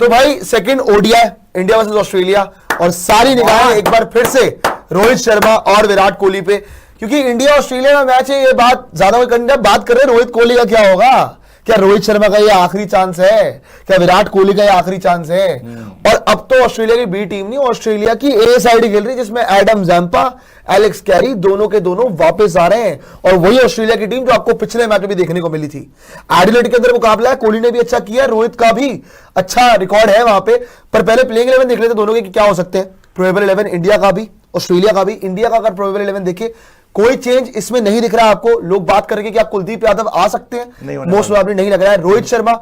तो भाई second ODI India versus Australia, और सारी निगाहें एक बार फिर से रोहित शर्मा और विराट कोहली पे, क्योंकि इंडिया ऑस्ट्रेलिया का मैच है। ये बात ज्यादा बात कर रहे हैं रोहित कोहली का क्या होगा, क्या रोहित शर्मा का ये आखिरी चांस है, क्या विराट कोहली का ये आखिरी चांस है। और अब तो ऑस्ट्रेलिया की बी टीम नहीं, ऑस्ट्रेलिया की ए साइड खेल रही है, जिसमें एडम जैम्पा, एलेक्स कैरी दोनों के दोनों वापस आ रहे हैं, और वही ऑस्ट्रेलिया की टीम जो आपको पिछले मैच में भी देखने को मिली थी। एडिलेड के अंदर मुकाबला है, कोहली ने भी अच्छा किया, रोहित का भी अच्छा रिकॉर्ड है वहां पे। पर पहले प्लेइंग 11 देख लेते दोनों के क्या हो सकते हैं। प्रोबेबल 11 इंडिया का भी, ऑस्ट्रेलिया का भी। इंडिया का अगर प्रोबेबल 11 देखे, कोई चेंज इसमें नहीं दिख रहा है आपको। लोग बात करेंगे कि आप कुलदीप यादव आ सकते हैं, मोस्ट प्रोबेबली नहीं लग रहा है। रोहित शर्मा,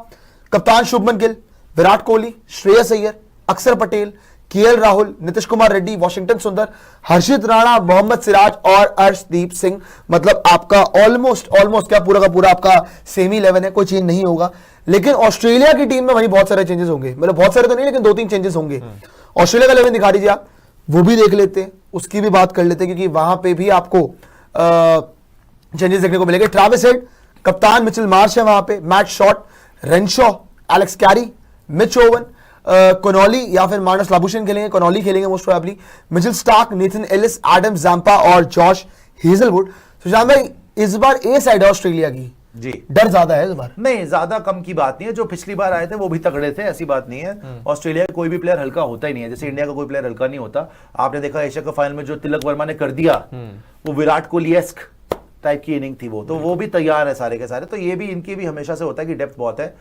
कप्तान शुभमन गिल, विराट कोहली, श्रेयस अय्यर, अक्षर पटेल, केएल राहुल, नीतीश कुमार रेड्डी, वॉशिंगटन सुंदर, हर्षित राणा, मोहम्मद सिराज और अर्शदीप सिंह। मतलब आपका ऑलमोस्ट क्या पूरा का पूरा आपका सेमी 11 है, कोई चेंज नहीं होगा। लेकिन ऑस्ट्रेलिया की टीम में वहीं बहुत सारे चेंजेस होंगे, मतलब बहुत सारे तो नहीं, लेकिन 2-3 चेंजेस होंगे। ऑस्ट्रेलिया का 11 दिखा दीजिए आप, वो भी देख लेते हैं, उसकी भी बात कर लेते हैं, क्योंकि वहां पे भी आपको चेंजेस देखने को मिलेंगे। ट्रेविस हेड, कप्तान मिचेल मार्श है वहां पे, Matt Short, Renshaw, Alex Carey, Mitch Owen, Connolly या फिर मार्नस लाबुशेन खेलेंगे, कोनॉली खेलेंगे most probably, Mitchell Starc, Nathan Ellis, Adam Zampa और जॉश हेजलवुड। सुशांत भाई, इस बार ए साइड है ऑस्ट्रेलिया की जी, डर ज्यादा है इस बार? नहीं, ज्यादा कम की बात नहीं है। जो पिछली बार आए थे वो भी तगड़े थे, ऐसी बात नहीं है। ऑस्ट्रेलिया का कोई भी प्लेयर हल्का होता ही नहीं है, जैसे इंडिया का कोई प्लेयर हल्का नहीं होता। आपने देखा एशिया कप फाइनल में जो तिलक वर्मा ने कर दिया, वो विराट कोहली-एस्क टाइप की इनिंग थी, वो भी तैयार है सारे के सारे। तो ये भी इनकी भी हमेशा से होता है कि डेप्थ बहुत है।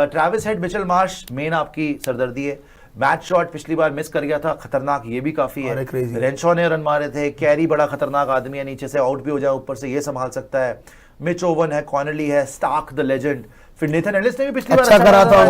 Travis head, Mitchell Marsh main आपकी सरदर्दी है। मैच शॉट पिछली बार मिस कर गया था, खतरनाक ये भी काफी है। रेनशॉ ने रन मारे थे, कैरी बड़ा खतरनाक आदमी है, नीचे से आउट भी हो जाए ऊपर से ये संभाल सकता है। मिच ओवन है, कॉनली है, स्टार्क द लेजेंड, फिर नेथन एलिस ने भी पिछली बार अच्छा करा था,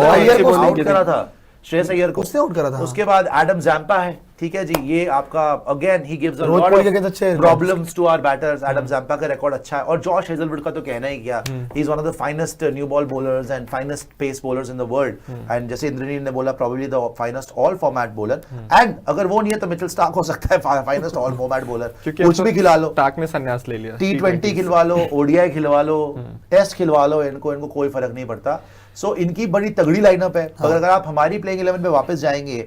आउट करा था श्रेयस अय्यर को, उसने आउट करा था। उसके बाद एडम जैम्पा है, ठीक है जी, ये आपका again he gives a Rohit lot Kohli के ऑफ अच्छे problems to our batters. Adam Zampa का रिकॉर्ड अच्छा है, और जॉश हेजलवुड का तो कहना ही क्या, he is one of the finest new ball bowlers and finest pace bowlers in the world. And जैसे इंद्रनील ने बोला, probably the finest all format bowler. And अगर वो नहीं है तो मिचेल स्टार्क हो सकता है फाइनेस्ट ऑल फॉर्मेट बॉलर। कुछ भी खिला लो, स्टार्क ने संन्यास ले लिया, T20 खिलवा लो, ओडीआई खिलवा लो, टेस्ट खिलवा लो, इनको कोई फर्क नहीं पड़ता। सो इनकी बड़ी तगड़ी लाइनअप है। अगर आप हमारी प्लेइंग 11 पे वापस जाएंगे,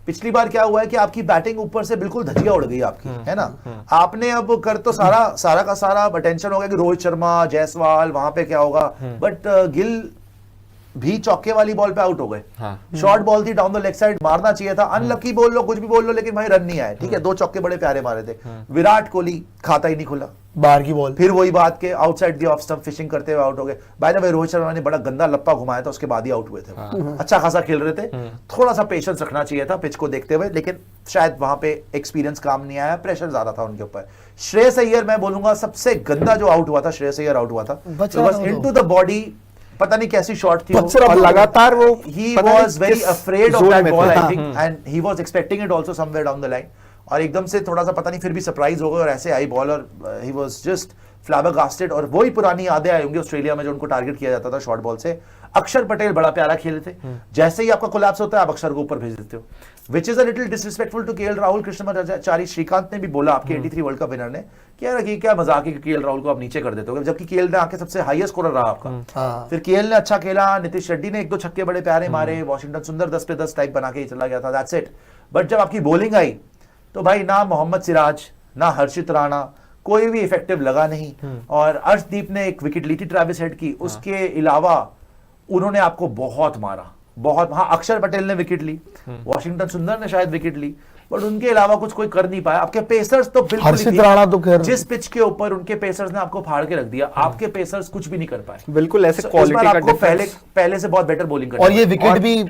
पिछली बार क्या हुआ है कि आपकी बैटिंग ऊपर से बिल्कुल धजिया उड़ गई आपकी, है ना। आपने अब कर तो सारा का सारा अटेंशन हो गया कि रोहित शर्मा, जायसवाल, वहां पे क्या होगा, बट गिल भी चौके वाली बॉल पे आउट हो गए। शॉर्ट बॉल थी डाउन द लेग साइड, मारना चाहिए था, अनलकी बोल लो, कुछ भी बोल लो, लेकिन भाई रन नहीं आए, ठीक है। 2 चौके बड़े प्यारे मारे थे। विराट कोहली खाता ही नहीं खुला, बाहर की बॉल, फिर वही बात के outside the off stump fishing करते हुए आउट हो गए। By the way Rohit Sharma ने बड़ा गंदा लप्पा घुमाया था, उसके बाद ही आउट हुए थे। अच्छा खासा खेल रहे थे, थोड़ा सा पेशेंस रखना चाहिए था पिच को देखते हुए, लेकिन शायद वहां पे एक्सपीरियंस काम नहीं आया, प्रेशर ज्यादा था उनके ऊपर। श्रेयस अय्यर, मैं बोलूंगा सबसे गंदा जो आउट हुआ था, श्रेयस अय्यर आउट हुआ था, इनटू द बॉडी, पता नहीं कैसी शॉट थी और लगातार वो he was very afraid of that ball, I think, and he was expecting it also somewhere down the line, और एकदम से थोड़ा सा पता नहीं फिर भी सरप्राइज हो गए और ऐसे आई बॉल, और ही वाज जस्ट फ्लैबरगास्टेड। और वही पुरानी यादें आई होंगी ऑस्ट्रेलिया में जो उनको टारगेट किया जाता था शॉर्ट बॉल से। अक्षर पटेल बड़ा प्यारा खेले थे, जैसे ही आपका कोलैप्स होता है आप अक्षर को ऊपर भेज देते हो, which is a little disrespectful to KL Rahul. Krishnamachari Srikkanth ने भी बोला, आपके 83 वर्ल्ड कप विनर ने, कि क्या मजाक है कि केएल राहुल को आप नीचे कर देते हो, जबकि केएल ने आके सबसे हाईएस्ट स्कोरर रहा आपका। फिर केएल ने अच्छा खेला, नीतीश रेड्डी ने 1-2 छक्के बड़े प्यारे मारे, वॉशिंगटन सुंदर 10 पे 10 टाइप बना के ही चला गया था, दैट्स इट। बट जब आपकी बॉलिंग आई तो भाई ना मोहम्मद सिराज, ना हर्षित राणा, कोई भी इफेक्टिव लगा नहीं। और अर्शदीप ने एक विकेट ली थी ट्रेविस हेड की, उसके अलावा उन्होंने आपको बहुत मारा, बहुत। हाँ, अक्षर पटेल ने विकेट ली, वॉशिंगटन सुंदर ने शायद विकेट ली, बट उनके अलावा कुछ कोई कर नहीं पाया। आपके पेसर्स तो बिल्कुल, हर्षित राणा तो खैर जिस पिच के ऊपर उनके पेसर्स ने आपको फाड़ के रख दिया, आपके पेसर्स कुछ भी नहीं कर पाए। बिल्कुल ऐसे क्वालिटी का डिफरेंस, पहले से बहुत बेटर बॉलिंग और ये विकेट भी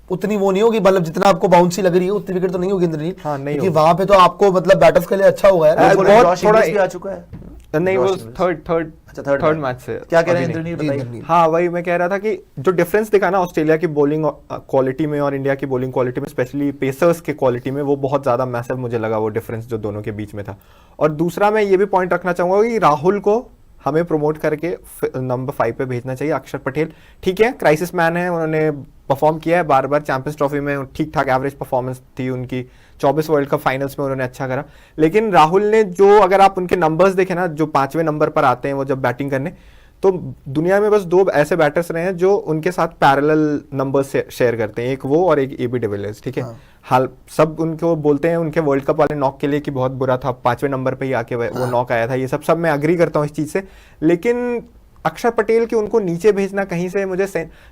उतनी वो नहीं होगी, मतलब जितना आपको बाउंसी लग रही है उतनी विकेट तो नहीं होगी इंद्रनील। हाँ, नहीं क्योंकि वहां पे तो आपको मतलब बैटर्स के लिए अच्छा होगा यार। बहुत थोड़ा आ चुका है, नहीं वो थर्ड मैच से। क्या कह रहे हैं इंद्रनील, बताइए। हाँ, वही मैं कह रहा था कि जो डिफरेंस दिखा ना ऑस्ट्रेलिया की बॉलिंग क्वालिटी में और इंडिया की बॉलिंग क्वालिटी में, स्पेशली पेसर्स के क्वालिटी में, वो बहुत ज्यादा मैसिव मुझे लगा, वो डिफरेंस जो दोनों के बीच में था। और दूसरा मैं ये भी पॉइंट रखना चाहूंगा कि राहुल को हमें प्रमोट करके नंबर 5 पे भेजना चाहिए। अक्षर पटेल ठीक है, क्राइसिस मैन है, उन्होंने परफॉर्म किया है बार बार, चैंपियंस ट्रॉफी में ठीक ठाक एवरेज परफॉर्मेंस थी उनकी, 24 वर्ल्ड कप फाइनल्स में उन्होंने अच्छा करा। लेकिन राहुल ने जो, अगर आप उनके नंबर्स देखें ना, जो 5वें नंबर पर आते हैं वो जब बैटिंग करने, तो दुनिया में बस 2 ऐसे बैटर्स रहे हैं जो उनके साथ पैरेलल नंबर्स शेयर करते हैं, एक वो और एक एबी डिविलियर्स, ठीक है। हाल सब उनको बोलते हैं उनके वर्ल्ड कप वाले नॉक के लिए कि बहुत बुरा था, 5वें नंबर पे ही आके वो नॉक आया था, ये सब मैं अग्री करता हूँ इस चीज से। लेकिन अक्षर पटेल के उनको नीचे भेजना कहीं से मुझे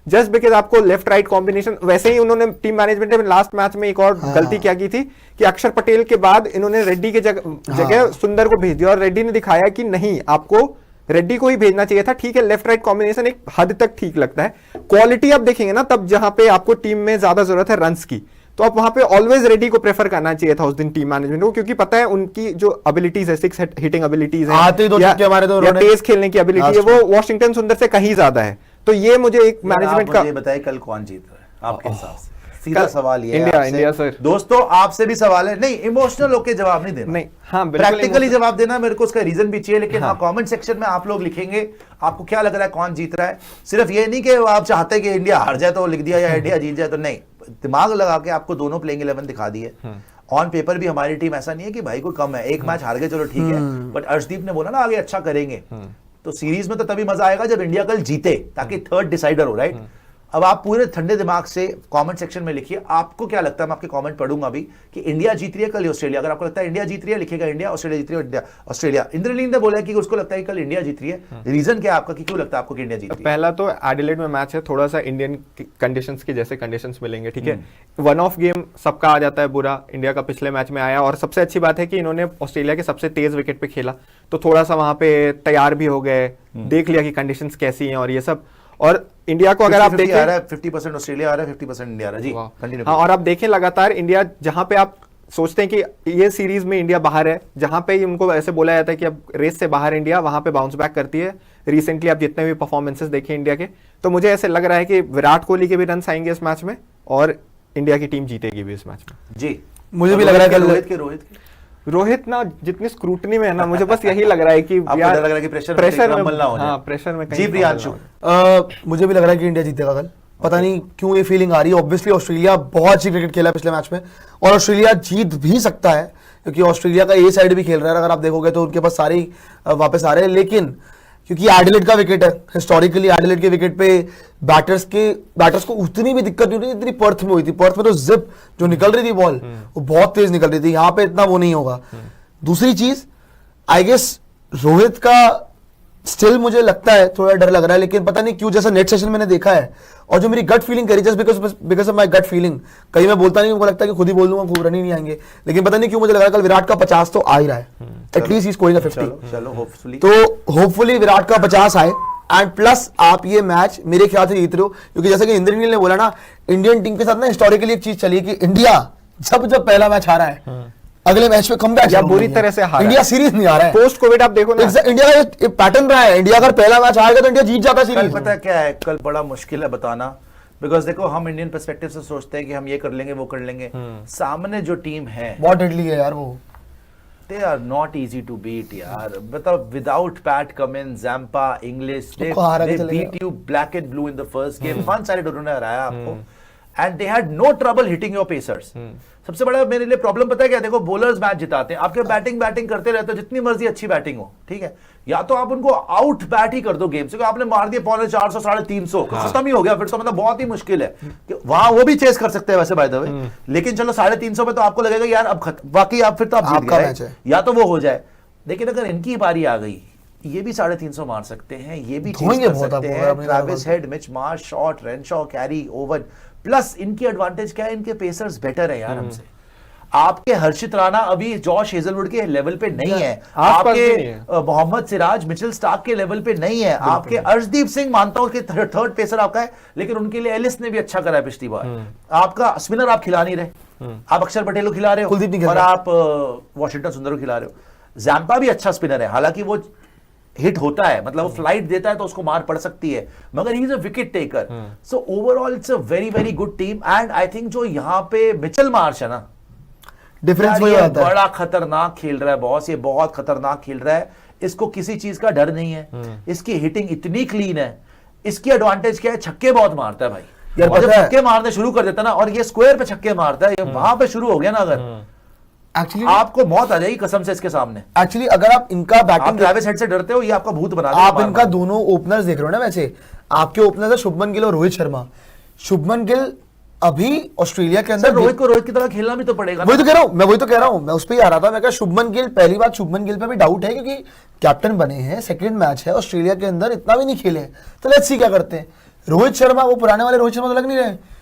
जस्ट बिकॉज आपको लेफ्ट राइट कॉम्बिनेशन, वैसे ही उन्होंने टीम मैनेजमेंट में लास्ट मैच में एक और गलती क्या की थी कि अक्षर पटेल के बाद इन्होंने रेड्डी के जगह सुंदर को भेज दिया, और रेड्डी ने दिखाया कि नहीं, आपको रेड्डी को ही भेजना चाहिए था। ठीक है, लेफ्ट राइट कॉम्बिनेशन एक हद तक ठीक लगता है, क्वालिटी आप देखेंगे ना तब जहां पे आपको टीम में ज्यादा जरूरत है रन्स की, तो आप वहां पे ऑलवेज रेडी को प्रेफर करना चाहिए था उस दिन टीम मैनेजमेंट को, क्योंकि पता है उनकी जो एबिलिटीज है, 6 हिटिंग एबिलिटीज है या तेज खेलने की एबिलिटी है, वो वॉशिंगटन सुंदर से कहीं ज्यादा है। तो ये मुझे एक मैनेजमेंट का बताइए कल कौन जीत रहा है आपके हिसाब से? सीधा सवाल ये इंडिया सर। दोस्तों आपसे भी सवाल है, नहीं इमोशनल होके जवाब नहीं देना, नहीं हाँ प्रैक्टिकली जवाब देना, मेरे को उसका रीजन भी चाहिए। लेकिन हाँ कमेंट सेक्शन में आप लोग लिखेंगे आपको क्या लग रहा है कौन जीत रहा है। सिर्फ ये नहीं कि आप चाहते कि इंडिया हार जाए तो लिख दिया या इंडिया जीत जाए तो, नहीं, दिमाग लगा के आपको दोनों प्लेइंग 11 दिखा दी है। ऑन पेपर भी हमारी टीम ऐसा नहीं है कि भाई कोई कम है, एक मैच हार गए चलो ठीक है, बट अर्शदीप ने बोला ना आगे अच्छा करेंगे, तो सीरीज में तो तभी मजा आएगा जब इंडिया कल जीते, ताकि थर्ड डिसाइडर हो, राइट। अब आप पूरे ठंडे दिमाग से कमेंट सेक्शन में लिखिए आपको क्या लगता है, मैं आपके कमेंट पढ़ूंगा अभी, कि इंडिया जीत रही है कल ऑस्ट्रेलिया। अगर आपको लगता है इंडिया जीत रही है लिखिएगा इंडिया, ऑस्ट्रेलिया जीत रही है इंडिया ऑस्ट्रेलिया। इंद्रनील ने बोला कि उसको लगता है कल इंडिया जीत रही है, रीजन क्या है आपका कि क्यों लगता है आपको कि इंडिया जीत रही है? पहला तो एडिलेड में मैच है, थोड़ा सा इंडियन कंडीशंस के जैसे कंडीशंस मिलेंगे, ठीक है। 1 ऑफ गेम सबका आ जाता है बुरा, इंडिया का पिछले मैच में आया, और सबसे अच्छी बात है कि इन्होंने ऑस्ट्रेलिया के सबसे तेज विकेट पे खेला, तो थोड़ा सा वहां पे तैयार भी हो गए, देख लिया कि कंडीशंस कैसी हैं और ये सब। और इंडिया को अगर आप देखें 50% ऑस्ट्रेलिया आ रहा है, 50% इंडिया आ रहा है जी, कंटिन्यू। हाँ, और आप देखें लगातार इंडिया जहां पे आप सोचते हैं कि ये सीरीज में इंडिया बाहर है, जहां पे उनको ऐसे बोला जाता है कि अब रेस से बाहर इंडिया, वहां पे बाउंस बैक करती है। रिसेंटली आप जितने भी परफॉर्मेंसेस देखे इंडिया के, तो मुझे ऐसे लग रहा है कि विराट कोहली के भी रन आएंगे इस मैच में और इंडिया की टीम जीतेगी भी इस मैच में जी। मुझे भी लग रहा है कि रोहित ना जितनी स्क्रूटनी में है ना, मुझे बस यही लग रहा है कि यार लग रहा है कि प्रेशर में हाँ, प्रेशर में जी। प्रियांशु मुझे भी लग रहा है कि इंडिया जीतेगा कल, पता नहीं क्यों ये फीलिंग आ रही है। ऑब्वियसली ऑस्ट्रेलिया बहुत अच्छी क्रिकेट खेला है पिछले मैच में, और ऑस्ट्रेलिया जीत भी सकता है क्योंकि ऑस्ट्रेलिया का ए साइड भी खेल रहा है, अगर आप देखोगे तो उनके पास सारे वापस आ रहे हैं। लेकिन क्योंकि एडिलेड का विकेट है, हिस्टोरिकली एडिलेड के विकेट पे बैटर्स को उतनी भी दिक्कत नहीं होती जितनी पर्थ में हुई थी। पर्थ में तो जिप जो निकल रही थी बॉल वो बहुत तेज निकल रही थी, यहाँ पे इतना वो नहीं होगा। दूसरी चीज आई गेस रोहित का स्टिल मुझे लगता है थोड़ा डर लग रहा है, लेकिन पता नहीं क्यों, जैसा नेट सेशन मैंने देखा है और जो मेरी गट फीलिंग करी, just because of my gut feeling, कहीं मैं बोलता नहीं, मुझे लगता है कि खुद ही बोल दूंगा, खूब रन ही नहीं आएंगे, लेकिन पता नहीं क्यों मुझे लग रहा है कल विराट का 50 तो आ ही रहा है, एटलीस्ट ही स्कोरिंग 50। चलो होपफुली, तो होपफुली विराट का 50 आए, एंड प्लस आप ये मैच मेरे ख्याल से जीत रहे हो, क्योंकि जैसे कि इंद्रनील ने बोला ना, इंडियन टीम के साथ ना हिस्टोरिकली एक चीज चली कि इंडिया जब पहला मैच हारा है अगले मैच में कमबैक या बुरी तरह से हारा, इंडिया सीरीज नहीं आ रहा है। पोस्ट कोविड आप देखो ना, इंडिया का ये पैटर्न रहा है, इंडिया अगर पहला मैच हारेगा तो इंडिया जीत जाता है सीरीज। पता है क्या है, कल बड़ा मुश्किल है बताना, बिकॉज देखो हम इंडियन पर्सपेक्टिव से सोचते हैं कि हम ये कर लेंगे वो कर लेंगे, सामने जो टीम है बहुत डेडली है यार वो, they are not easy to beat यार। मतलब without Pat Cummins, Zampa, English, they beat you black and blue in the first game। 5 सारे उन्होंने हराया आपको, and they had no trouble hitting your pacers। सबसे बड़ा मेरे लिए प्रॉब्लम पता है क्या, देखो बॉलर्स मैच जिताते हैं, आपके बैटिंग करते रहते हो, जितनी मर्जी अच्छी बैटिंग हो, ठीक है, या तो आप उनको आउट बैट ही कर दो गेम से, आपने मार दिया 450 350 खत्म ही हो गया, फिर तो मतलब बहुत ही मुश्किल है कि वहां वो भी चेस कर सकते हैं वैसे बाय द वे, लेकिन चलो 350 में तो आपको लगेगा यार अब वाकई आप फिर तो आप जीत गए, या तो वो हो जाए। लेकिन अगर इनकी बारी आ गई, ये भी 350 मार सकते हैं, ये भी चेस कर सकते हैं, Travis head, Mitch Marsh, shot, Renshaw, carry, oven, plus इनकी एडवांटेज क्या है, इनके पेसर्स बेटर है यार हमसे। आपके हर्षित राणा अभी जॉश हेजलवुड के लेवल पे नहीं है, आपके मोहम्मद सिराज, मिचेल स्टार्क के लेवल पे नहीं है, आपके अर्शदीप सिंह मानता हूं कि थर्ड पेसर आपका है, लेकिन उनके लिए एलिस ने भी अच्छा करा है पिछली बार। आपका स्पिनर आप खिला नहीं रहे, आप अक्षर पटेल को खिला रहे हो और आप वॉशिंगटन सुंदर को खिला रहे हो। जैम्पा भी अच्छा स्पिनर है, हालांकि वो हिट होता है, मतलब वो फ्लाइट देता है तो उसको मार पड़ सकती है, मगर he is a wicket taker. So overall it's a very very good team, and I think जो यहाँ पे मिचेल मार्श है ना, डिफरेंस वही आता है, बड़ा खतरनाक खेल रहा है बॉस, ये बहुत खतरनाक खेल रहा है, इसको किसी चीज का डर नहीं है, इसकी हिटिंग इतनी क्लीन है, इसकी एडवांटेज क्या है, छक्के बहुत मारता है भाई, और जब छक्के मारने शुरू कर देता ना, और ये स्क्वायर पे छक्के मारता है, ये वहां पे शुरू हो गया ना अगर, Actually- आपको मौत आ जाएगी कसम से इसके सामने। एक्चुअली अगर आप इनका आप बैटिंग, ट्रेविस हेड से डरते हो, ये आपका भूत बना देगा आप मार इनका मार। दोनों ओपनर्स देख रहे हो ना, वैसे आपके ओपनर्स है शुभमन गिल और रोहित शर्मा। शुभमन गिल अभी ऑस्ट्रेलिया के अंदर सर, रोहित को रोहित की तरह खेलना भी तो पड़ेगा ना। वही तो कह रहा हूँ, मैं वही तो कह रहा हूँ, मैं उस पर ही आ रहा था। मैं कहा शुभमन गिल, पहली बात शुभमन गिल पे भी डाउट है क्योंकि कैप्टन बने हैं, सेकंड मैच है, ऑस्ट्रेलिया के अंदर इतना भी नहीं खेले हैं, तो लेट्स सी क्या करते हैं। रोहित शर्मा, वो पुराने वाले रोहित शर्मा तो लग नहीं रहे।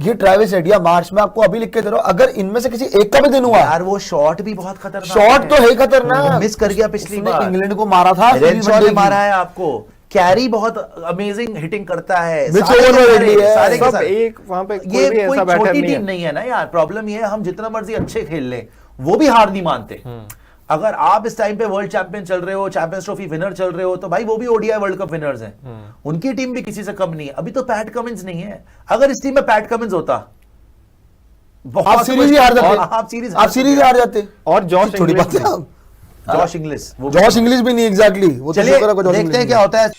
ये ट्रेविस हेड या मार्च, में आपको अभी लिख के दे रहा हूं, अगर इनमें से किसी एक का भी दिन हुआ, यार वो शॉट भी बहुत खतरनाक शॉट तो है खतरनाक, मिस कर गया पिछली उसने बार, इंग्लैंड को मारा था, रेनशॉ ने मारा है आपको, कैरी बहुत अमेजिंग हिटिंग करता है, मिच सारे ओवर के में सारे- रेडी है। सारे के सब सारे। एक वहां पे कोई ये भी कोई ऐसा बैटर छोटी नहीं टीम है। नहीं है ना यार। प्रॉब्लम ये है, हम जितना मर्जी अच्छे खेल लें, वो भी हार नहीं मानते। अगर आप इस टाइम पे वर्ल्ड चैंपियन चल रहे हो, चैंपियंस ट्रॉफी विनर चल रहे हो, तो भाई वो भी ओडीआई वर्ल्ड कप विनर्स हैं। उनकी टीम भी किसी से कम नहीं है। अभी तो पैट कमिंस नहीं है। अगर इस टीम में पैट कमिंस होता, आप सीरीज ही हार जाते, आप सीरीज हार जाते। और जॉश थोड़ी इंग्लिश बात है, जॉश इंग्लिश, जॉश इंग्लिश भी नहीं एग्जैक्टली, वो तो चलिए शुक्र है को जॉश देखते इंग्लिश हैं नहीं क्या होता है।